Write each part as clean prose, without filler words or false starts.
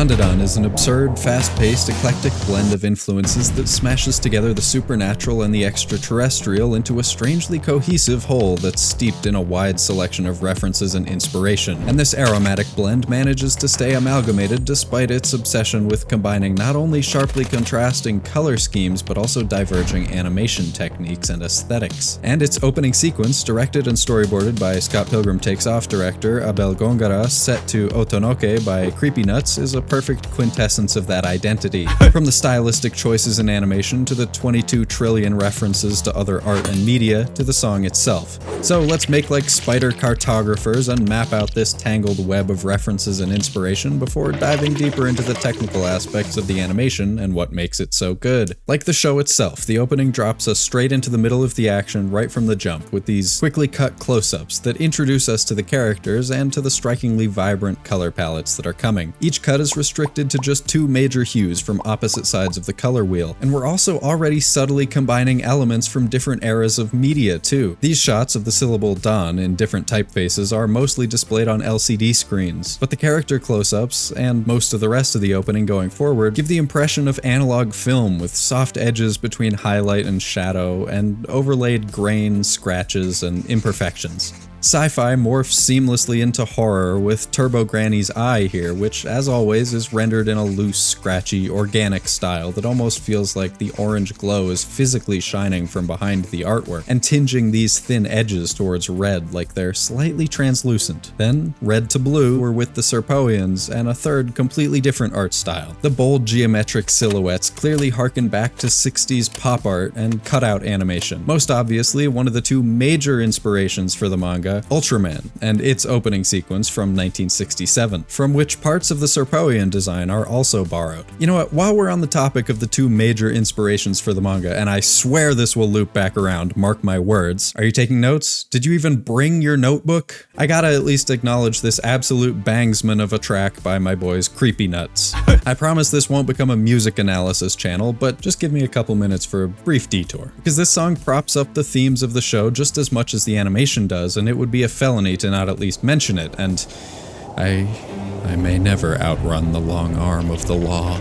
Dandadan is an absurd, fast-paced, eclectic blend of influences that smashes together the supernatural and the extraterrestrial into a strangely cohesive whole that's steeped in a wide selection of references and inspiration. And this aromatic blend manages to stay amalgamated despite its obsession with combining not only sharply contrasting color schemes but also diverging animation techniques and aesthetics. And its opening sequence, directed and storyboarded by Scott Pilgrim Takes Off director Abel Gongora, set to Otonoke by Creepy Nuts, is a perfect quintessence of that identity. From the stylistic choices in animation to the 22 trillion references to other art and media to the song itself. So let's make like spider cartographers and map out this tangled web of references and inspiration before diving deeper into the technical aspects of the animation and what makes it so good. Like the show itself, the opening drops us straight into the middle of the action right from the jump with these quickly cut close-ups that introduce us to the characters and to the strikingly vibrant color palettes that are coming. Each cut is restricted to just two major hues from opposite sides of the color wheel, and we're also already subtly combining elements from different eras of media too. These shots of the syllable Dan in different typefaces are mostly displayed on LCD screens, but the character close-ups, and most of the rest of the opening going forward, give the impression of analog film with soft edges between highlight and shadow, and overlaid grain, scratches, and imperfections. Sci-fi morphs seamlessly into horror with Turbo Granny's eye here, which, as always, is rendered in a loose, scratchy, organic style that almost feels like the orange glow is physically shining from behind the artwork, and tinging these thin edges towards red like they're slightly translucent. Then, red to blue were with the Serpoians, and a third completely different art style. The bold geometric silhouettes clearly harken back to 60s pop art and cutout animation. Most obviously, one of the two major inspirations for the manga, Ultraman, and its opening sequence from 1967, from which parts of the Serpoian design are also borrowed. You know what, while we're on the topic of the two major inspirations for the manga, and I swear this will loop back around, mark my words, are you taking notes? Did you even bring your notebook? I gotta at least acknowledge this absolute bangsman of a track by my boys Creepy Nuts. I promise this won't become a music analysis channel, but just give me a couple minutes for a brief detour, because this song props up the themes of the show just as much as the animation does, and it would be a felony to not at least mention it, and I may never outrun the long arm of the law.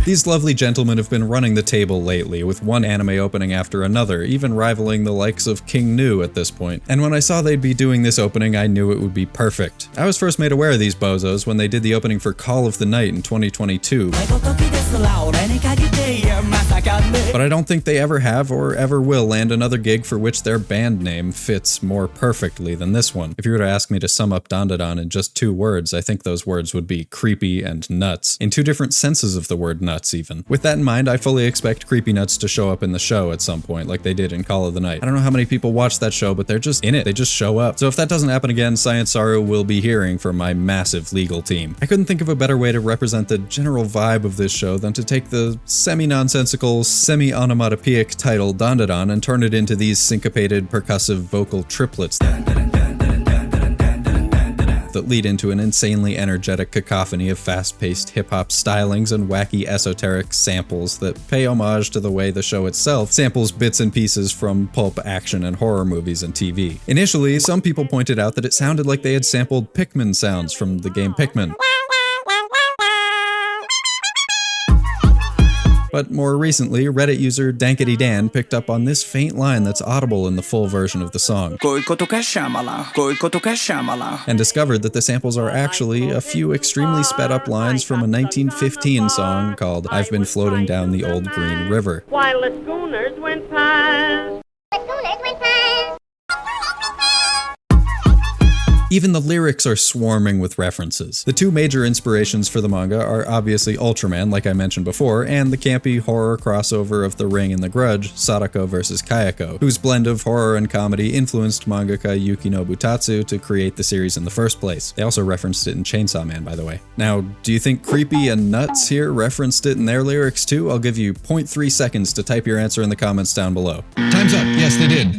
These lovely gentlemen have been running the table lately, with one anime opening after another, even rivaling the likes of King Gnu at this point. And when I saw they'd be doing this opening, I knew it would be perfect. I was first made aware of these bozos when they did the opening for Call of the Night in 2022. But I don't think they ever have or ever will land another gig for which their band name fits more perfectly than this one. If you were to ask me to sum up Dandadan in just two words, I think those words would be creepy and nuts, in two different senses of the word nuts even. With that in mind, I fully expect Creepy Nuts to show up in the show at some point, like they did in Call of the Night. I don't know how many people watch that show, but they're just in it. They just show up. So if that doesn't happen again, Science Saru will be hearing from my massive legal team. I couldn't think of a better way to represent the general vibe of this show than to take the semi-nonsensical, semi-onomatopoeic title Dandadan and turn it into these syncopated percussive vocal triplets that lead into an insanely energetic cacophony of fast-paced hip-hop stylings and wacky esoteric samples that pay homage to the way the show itself samples bits and pieces from pulp action and horror movies and TV. Initially, some people pointed out that it sounded like they had sampled Pikmin sounds from the game Pikmin. But more recently, Reddit user Dankity Dan picked up on this faint line that's audible in the full version of the song, and discovered that the samples are actually a few extremely sped up lines from a 1915 song called I've Been Floating Down the Old Green River. While the schooners went past. Even the lyrics are swarming with references. The two major inspirations for the manga are obviously Ultraman, like I mentioned before, and the campy horror crossover of The Ring and The Grudge, Sadako vs. Kayako, whose blend of horror and comedy influenced mangaka Yukinobu Tatsu to create the series in the first place. They also referenced it in Chainsaw Man, by the way. Now, do you think Creepy and Nuts here referenced it in their lyrics too? I'll give you 0.3 seconds to type your answer in the comments down below. Time's up. Yes, they did.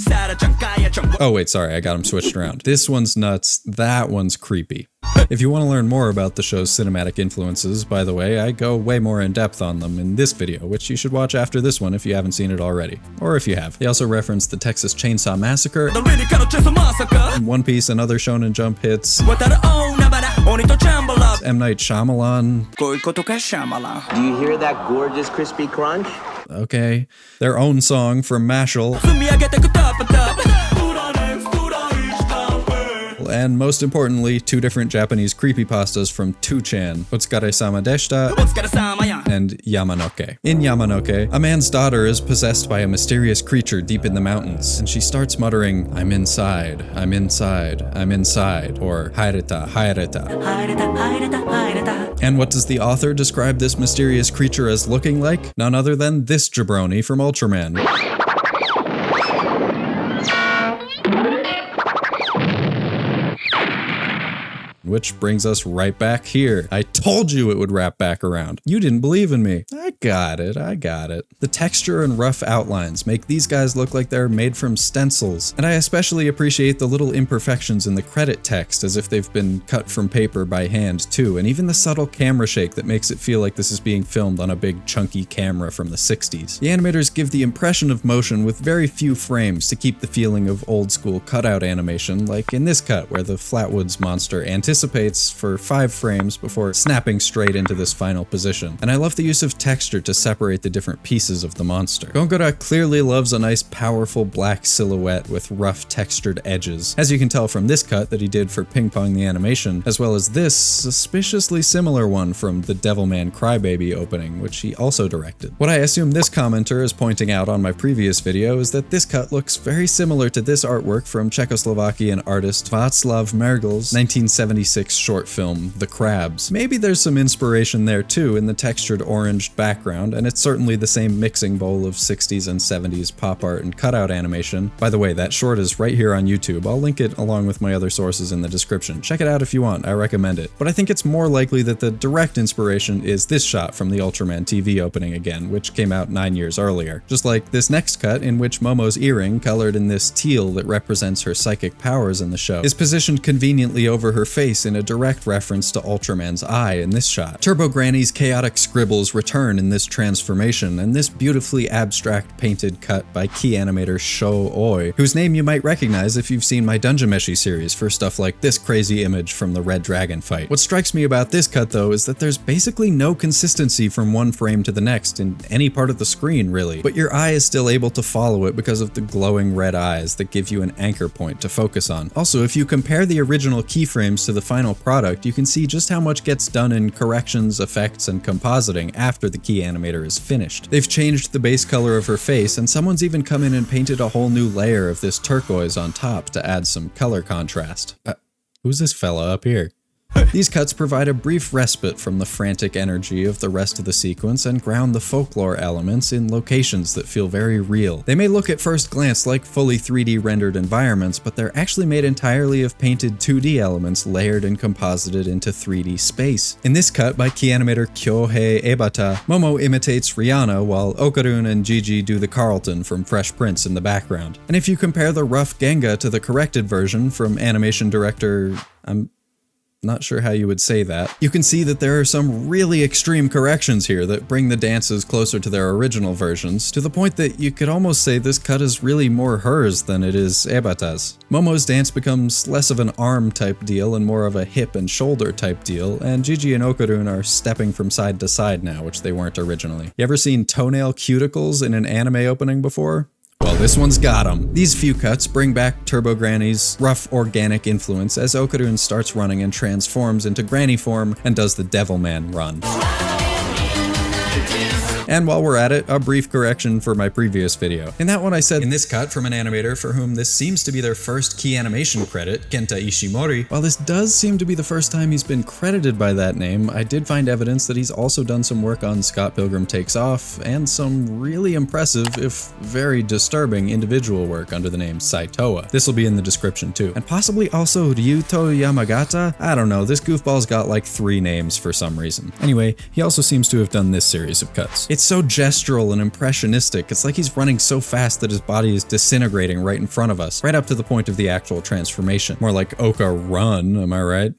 Oh wait, sorry, I got them switched around. This one's Nuts, that one's Creepy. If you want to learn more about the show's cinematic influences, by the way, I go way more in depth on them in this video, which you should watch after this one if you haven't seen it already. Or if you have. They also reference the Texas Chainsaw Massacre, One Piece and other Shonen Jump hits, M. Night Shyamalan. Do you hear that gorgeous crispy crunch? Okay. Their own song from Mashal. And most importantly, 2 different Japanese creepypastas from 2chan, Otsukare-sama deshita and Yamanoke. In Yamanoke, a man's daughter is possessed by a mysterious creature deep in the mountains, and she starts muttering, "I'm inside, I'm inside, I'm inside," or "Haireta, haireta." And what does the author describe this mysterious creature as looking like? None other than this jabroni from Ultraman. Which brings us right back here. I told you it would wrap back around. You didn't believe in me. I got it. The texture and rough outlines make these guys look like they're made from stencils. And I especially appreciate the little imperfections in the credit text, as if they've been cut from paper by hand too, and even the subtle camera shake that makes it feel like this is being filmed on a big chunky camera from the 60s. The animators give the impression of motion with very few frames to keep the feeling of old school cutout animation, like in this cut where the Flatwoods monster anticipates for 5 frames before snapping straight into this final position. And I love the use of texture to separate the different pieces of the monster. Gongora clearly loves a nice powerful black silhouette with rough textured edges, as you can tell from this cut that he did for Ping Pong the Animation, as well as this suspiciously similar one from the Devilman Crybaby opening, which he also directed. What I assume this commenter is pointing out on my previous video is that this cut looks very similar to this artwork from Czechoslovakian artist Václav Mergel's 1976 short film, The Crabs. Maybe there's some inspiration there too in the textured oranged background, and it's certainly the same mixing bowl of 60s and 70s pop art and cutout animation. By the way, that short is right here on YouTube. I'll link it along with my other sources in the description. Check it out if you want, I recommend it. But I think it's more likely that the direct inspiration is this shot from the Ultraman TV opening again, which came out 9 years earlier. Just like this next cut, in which Momo's earring, colored in this teal that represents her psychic powers in the show, is positioned conveniently over her face in a direct reference to Ultraman's eye in this shot. Turbo Granny's chaotic scribbles return in this transformation, and this beautifully abstract painted cut by key animator Sho Oi, whose name you might recognize if you've seen my Dungeon Meshi series for stuff like this crazy image from the Red Dragon fight. What strikes me about this cut though is that there's basically no consistency from one frame to the next in any part of the screen really, but your eye is still able to follow it because of the glowing red eyes that give you an anchor point to focus on. Also, if you compare the original keyframes to the final product, you can see just how much gets done in corrections, effects, and compositing after the key animator is finished. They've changed the base color of her face, and someone's even come in and painted a whole new layer of this turquoise on top to add some color contrast. Who's this fella up here? These cuts provide a brief respite from the frantic energy of the rest of the sequence and ground the folklore elements in locations that feel very real. They may look at first glance like fully 3D rendered environments, but they're actually made entirely of painted 2D elements layered and composited into 3D space. In this cut by key animator Kyohei Ebata, Momo imitates Rihanna while Okarun and Gigi do the Carlton from Fresh Prince in the background. And if you compare the rough Genga to the corrected version from animation director, I'm not sure how you would say that, you can see that there are some really extreme corrections here that bring the dances closer to their original versions, to the point that you could almost say this cut is really more hers than it is Ebata's. Momo's dance becomes less of an arm type deal and more of a hip and shoulder type deal, and Gigi and Okarun are stepping from side to side now, which they weren't originally. You ever seen toenail cuticles in an anime opening before? Well, this one's got 'em. These few cuts bring back Turbo Granny's rough organic influence as Okarun starts running and transforms into Granny form and does the Devilman run. And while we're at it, a brief correction for my previous video. In that one I said in this cut from an animator for whom this seems to be their first key animation credit, Kenta Ishimori, while this does seem to be the first time he's been credited by that name, I did find evidence that he's also done some work on Scott Pilgrim Takes Off, and some really impressive, if very disturbing, individual work under the name Saitoa. This will be in the description too. And possibly also Ryuto Yamagata? I don't know, this goofball's got like 3 names for some reason. Anyway, he also seems to have done this series of cuts. It's so gestural and impressionistic, it's like he's running so fast that his body is disintegrating right in front of us, right up to the point of the actual transformation. More like Oka run, am I right?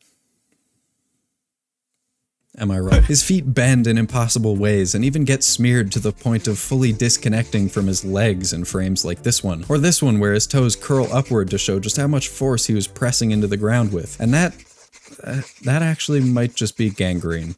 Am I right? His feet bend in impossible ways and even get smeared to the point of fully disconnecting from his legs in frames like this one. Or this one where his toes curl upward to show just how much force he was pressing into the ground with. And that that actually might just be gangrene.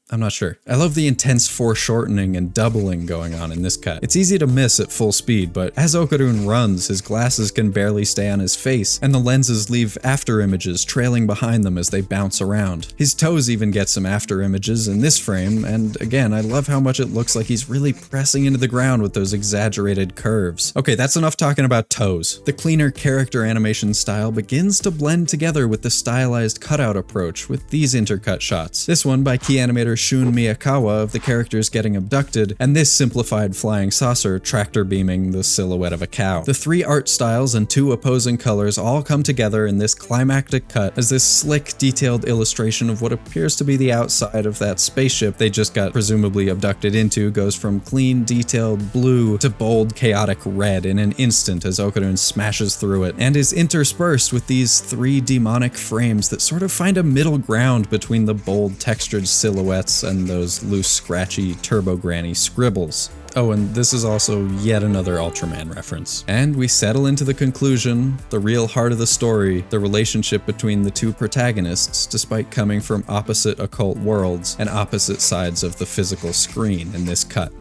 I'm not sure. I love the intense foreshortening and doubling going on in this cut. It's easy to miss at full speed, but as Okarun runs, his glasses can barely stay on his face, and the lenses leave after images trailing behind them as they bounce around. His toes even get some after images in this frame, and again, I love how much it looks like he's really pressing into the ground with those exaggerated curves. Okay, that's enough talking about toes. The cleaner character animation style begins to blend together with the stylized cutout approach with these intercut shots. This one by key animator Shun Miyakawa of the characters getting abducted, and this simplified flying saucer tractor beaming the silhouette of a cow. The three art styles and two opposing colors all come together in this climactic cut as this slick, detailed illustration of what appears to be the outside of that spaceship they just got presumably abducted into goes from clean, detailed blue to bold, chaotic red in an instant as Okarun smashes through it, and is interspersed with these three demonic frames that sort of find a middle ground between the bold, textured silhouettes and those loose, scratchy, turbo-granny scribbles. Oh, and this is also yet another Ultraman reference. And we settle into the conclusion, the real heart of the story, the relationship between the two protagonists, despite coming from opposite occult worlds and opposite sides of the physical screen in this cut.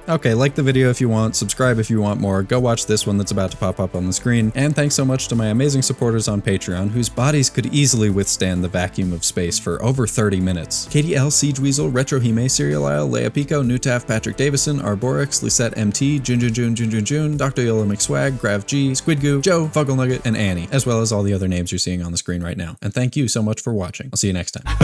Okay, like the video if you want, subscribe if you want more, go watch this one that's about to pop up on the screen, and thanks so much to my amazing supporters on Patreon, whose bodies could easily withstand the vacuum of space for over 30 minutes. Katie L, Siege Weasel, Retro Hime, Serial Isle, Leia Pico, Newtaf, Patrick Davison, Arborix, Lisette MT, Jun, Dr. Yola McSwag, Grav G, Squidgoo, Joe, Fuggle Nugget, and Annie, as well as all the other names you're seeing on the screen right now. And thank you so much for watching. I'll see you next time.